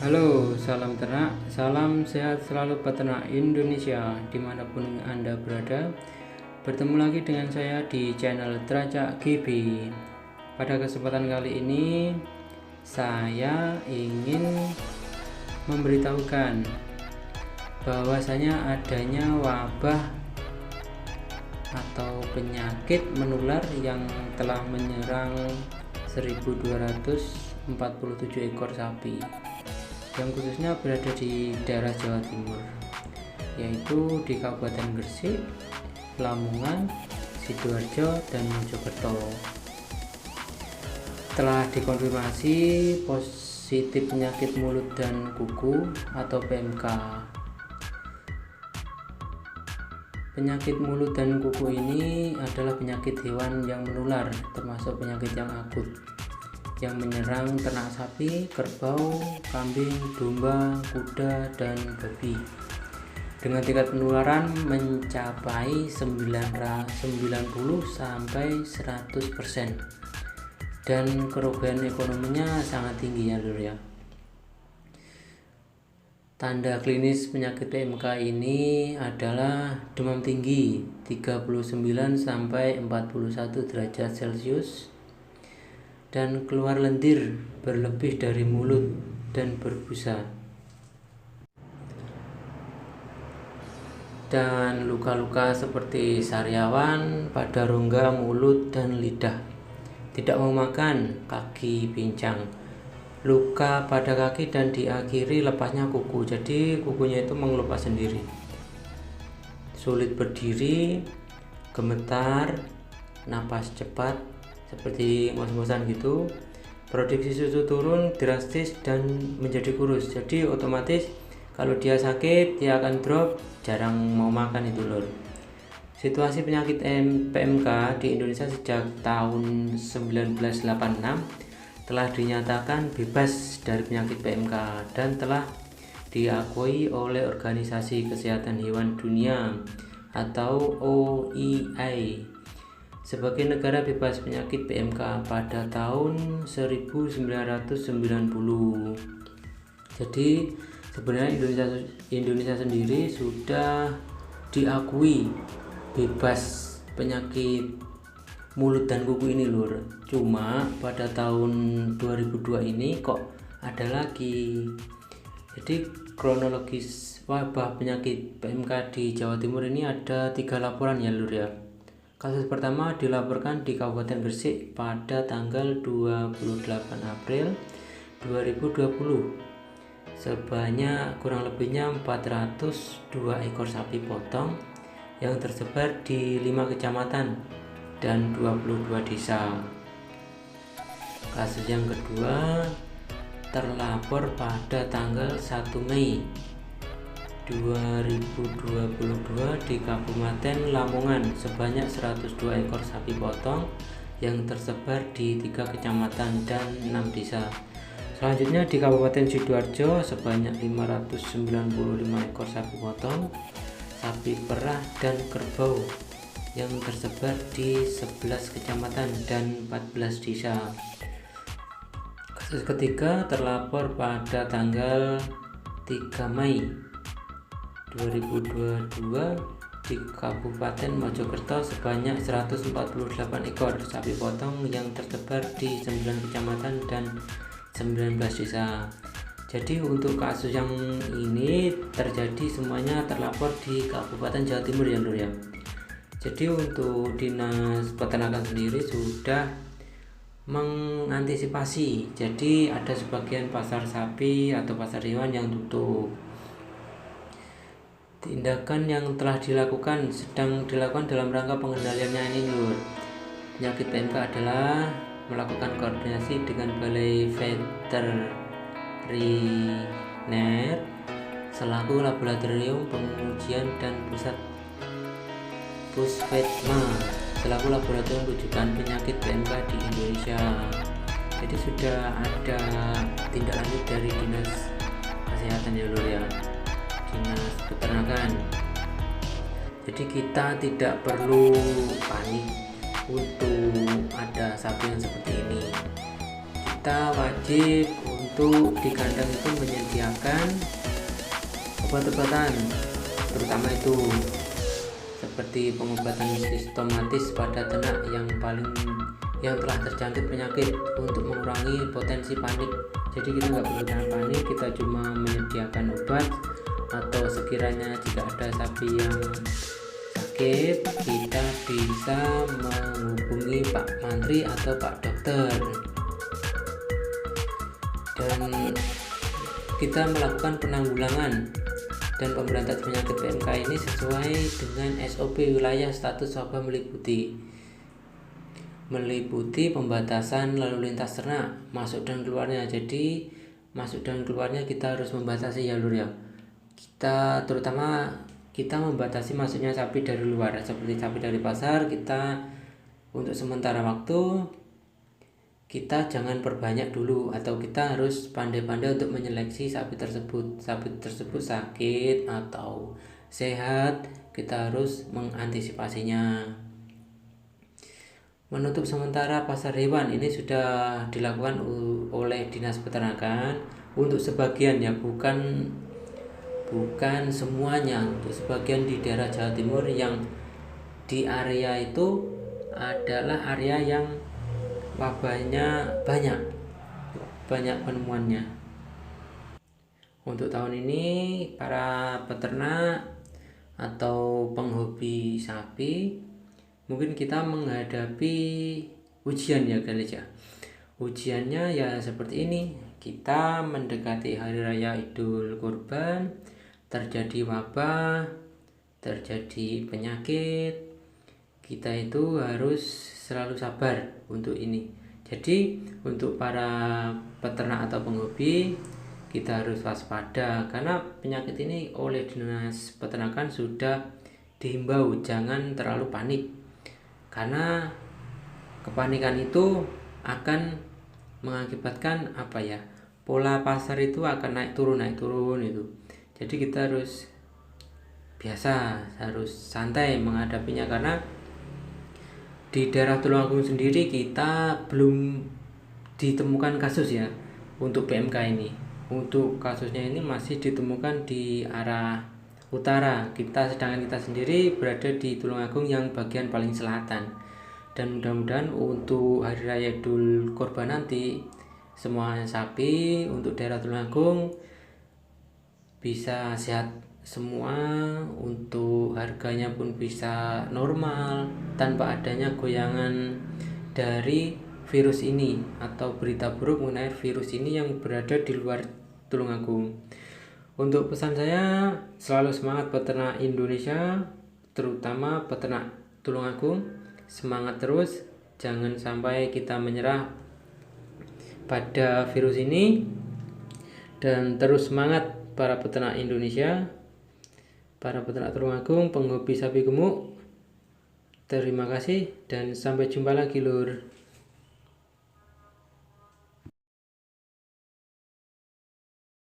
Halo, salam ternak, salam sehat selalu peternak Indonesia dimanapun Anda berada. Bertemu lagi dengan saya di channel Tracak GB. Pada kesempatan kali ini saya ingin memberitahukan bahwasanya adanya wabah atau penyakit menular yang telah menyerang 1247 ekor sapi yang khususnya berada di daerah Jawa Timur, yaitu di Kabupaten Gresik, Lamongan, Sidoarjo, dan Mojokerto. Telah dikonfirmasi positif penyakit mulut dan kuku atau PMK. Penyakit mulut dan kuku ini adalah penyakit hewan yang menular, termasuk penyakit yang akut yang menyerang ternak sapi, kerbau, kambing, domba, kuda, dan babi dengan tingkat penularan mencapai 90 sampai 100% dan kerugian ekonominya sangat tinggi ya lur ya. Tanda klinis penyakit PMK ini adalah demam tinggi 39 sampai 41 derajat Celcius dan keluar lendir berlebih dari mulut dan berbusa, dan luka-luka seperti sariawan pada rongga mulut dan lidah, tidak mau makan, kaki pincang, luka pada kaki dan diakhiri lepasnya kuku, jadi kukunya itu mengelupas sendiri, sulit berdiri, gemetar, napas cepat seperti ngos-ngosan gitu, produksi susu turun drastis dan menjadi kurus. Jadi otomatis kalau dia sakit dia akan drop, jarang mau makan itu lor. Situasi penyakit PMK di Indonesia sejak tahun 1986 telah dinyatakan bebas dari penyakit PMK dan telah diakui oleh Organisasi Kesehatan Hewan Dunia atau OIE sebagai negara bebas penyakit PMK pada tahun 1990. Jadi sebenarnya Indonesia sendiri sudah diakui bebas penyakit mulut dan kuku ini lur. Cuma pada tahun 2002 ini kok ada lagi. Jadi kronologis wabah penyakit PMK di Jawa Timur ini ada 3 laporan ya lur ya. Kasus pertama dilaporkan di Kabupaten Gresik pada tanggal 28 April 2020. Sebanyak kurang lebihnya 402 ekor sapi potong yang tersebar di 5 kecamatan dan 22 desa. Kasus yang kedua terlapor pada tanggal 1 Mei 2022 di Kabupaten Lamongan sebanyak 102 ekor sapi potong yang tersebar di 3 kecamatan dan 6 desa. Selanjutnya di Kabupaten Sidoarjo sebanyak 595 ekor sapi potong, sapi perah dan kerbau yang tersebar di 11 kecamatan dan 14 desa. Kasus ketiga terlapor pada tanggal 3 Mei 2022 di Kabupaten Mojokerto sebanyak 148 ekor sapi potong yang tersebar di 9 kecamatan dan 19 desa. Jadi untuk kasus yang ini terjadi semuanya terlapor di Kabupaten Jawa Timur ya lur ya. Jadi untuk Dinas Peternakan sendiri sudah mengantisipasi. Jadi ada sebagian pasar sapi atau pasar hewan yang tutup. Tindakan yang telah dilakukan sedang dilakukan dalam rangka pengendaliannya ini lur. Penyakit PMK adalah melakukan koordinasi dengan Balai Veteriner selaku laboratorium pengujian dan pusat Puspetma selaku laboratorium rujukan penyakit PMK di Indonesia. Jadi sudah ada tindak lanjut dari Dinas Kesehatan ya lur ya, Dinas Peternakan. Jadi kita tidak perlu panik untuk ada sapi yang seperti ini. kita wajib untuk di kandang itu menyediakan obat-obatan, terutama itu seperti pengobatan sistematis pada ternak yang telah terjangkit penyakit untuk mengurangi potensi panik. Jadi kita nggak perlu jangan panik, kita cuma menyediakan obat, atau sekiranya jika ada sapi yang sakit kita bisa menghubungi Pak Mantri atau Pak Dokter, dan kita melakukan penanggulangan dan pemberantasan penyakit PMK ini sesuai dengan SOP wilayah status wabah meliputi pembatasan lalu lintas ternak masuk dan keluarnya. Jadi masuk dan keluarnya kita harus membatasi ya lur ya. Kita membatasi masuknya sapi dari luar, seperti sapi dari pasar. Kita untuk sementara waktu kita jangan perbanyak dulu, atau kita harus pandai-pandai untuk menyeleksi sapi tersebut sakit atau sehat, kita harus mengantisipasinya. Menutup sementara pasar hewan ini sudah dilakukan oleh Dinas Peternakan untuk sebagian ya, bukan semuanya. Untuk sebagian di daerah Jawa Timur yang di area itu adalah area yang wabahnya banyak penemuannya. Untuk tahun ini para peternak atau penghobi sapi mungkin kita menghadapi ujian ya guys ya. Ujiannya ya seperti ini, kita mendekati hari raya Idul Kurban, terjadi wabah, terjadi penyakit, kita itu harus selalu sabar untuk ini. Jadi untuk para peternak atau penghobi kita harus waspada, karena penyakit ini oleh Dinas Peternakan sudah dihimbau jangan terlalu panik, karena kepanikan itu akan mengakibatkan pola pasar itu akan naik turun itu. Jadi kita harus santai menghadapinya, karena di daerah Tulungagung sendiri kita belum ditemukan kasus ya untuk PMK ini. Untuk kasusnya ini masih ditemukan di arah utara, sedangkan kita sendiri berada di Tulungagung yang bagian paling selatan. Dan mudah-mudahan untuk hari raya Idul Kurban nanti semua sapi untuk daerah Tulungagung bisa sehat semua, untuk harganya pun bisa normal tanpa adanya goyangan dari virus ini atau berita buruk mengenai virus ini yang berada di luar Tulungagung. Untuk pesan saya, selalu semangat peternak Indonesia, terutama peternak Tulungagung, semangat terus, jangan sampai kita menyerah pada virus ini, dan terus semangat para peternak Indonesia, para peternak Tulungagung, penghobi sapi gemuk. Terima kasih dan sampai jumpa lagi lur.